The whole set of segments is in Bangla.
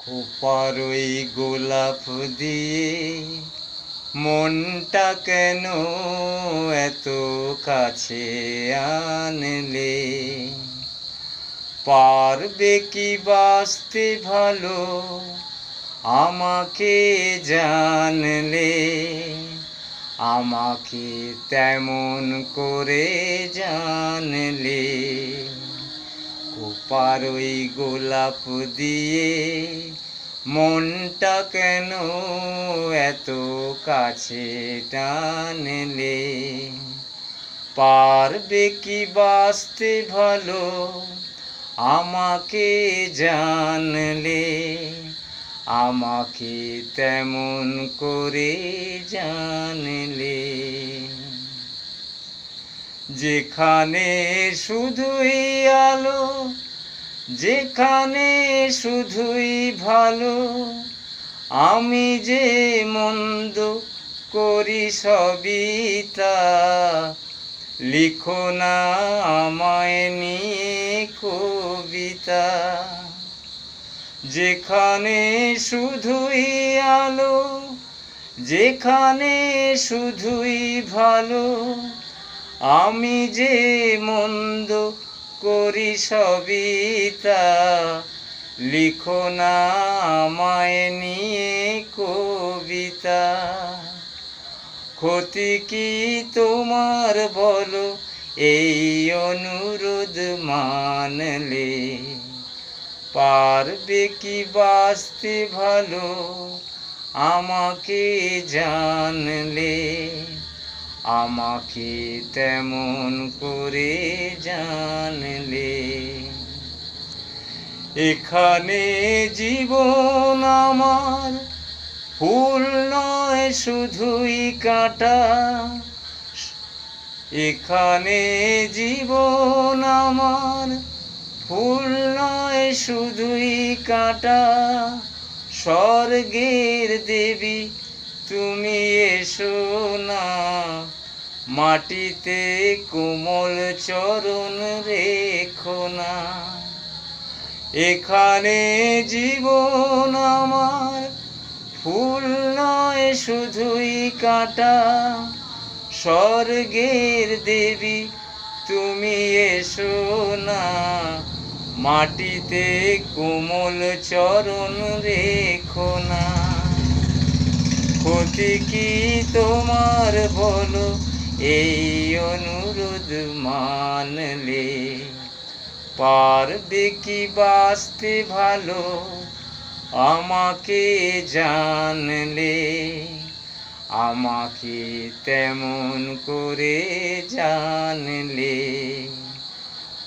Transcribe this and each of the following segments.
খোপার ওই গোলাপ দিয়ে মনটা কেন এত কাছে আনলে? পারবে কি বাঁচতে ভালো আমাকে জানলে? আমাকে তেমন করে জানলে? খোপার ওই গোলাপ দিয়ে মনটা কেন এত কাছে টানলে? পারবে কি বাঁচতে ভালো আমাকে জানলে? আমাকে তেমন করে জানলে? যেখানে শুধুই আলো, যেখানে শুধুই ভালো, আমি যে মন্দ করি সবই তা। লিখো না আমায় নিয়ে কবিতা। যেখানে শুধুই আলো, যেখানে শুধুই ভালো, আমি যে মন্দ করি সবই তা। লিখো না আমায় নিয়ে কবিতা। ক্ষতি কি তোমার বলো এই অনুরোধ মানলে? পারবে কি বাঁচতে ভালো আমাকে জানলে? আমাকে তেমন করে জানলে? এখানে জীবন আমার ফুল নয় শুধুই কাঁটা। এখানে জীবন আমার ফুল নয় শুধুই কাঁটা। স্বর্গের দেবী তুমি এসো না, মাটিতে কোমল চরণ রেখো না। এখানে জীবন আমার ফুল নয় শুধুই কাঁটা। স্বর্গের দেবী তুমি এসো না, মাটিতে কোমল চরণ রেখো না। ক্ষতি কি তোমার বলো এই অনুরোধ মানলে? পারবে কি বাঁচতে ভালো আমাকে জানলে? আমাকে তেমন করে জানলে?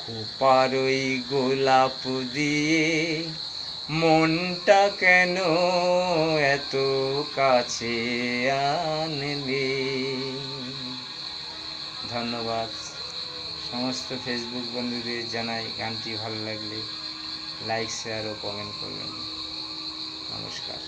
খোপার ওই গোলাপ দিয়ে মনটা কেন এত কাছে আনলে? ধন্যবাদ। সমস্ত ফেসবুক বন্ধুদের জানাই গানটি ভালো লাগলে লাইক, শেয়ার ও কমেন্ট করবেন। নমস্কার।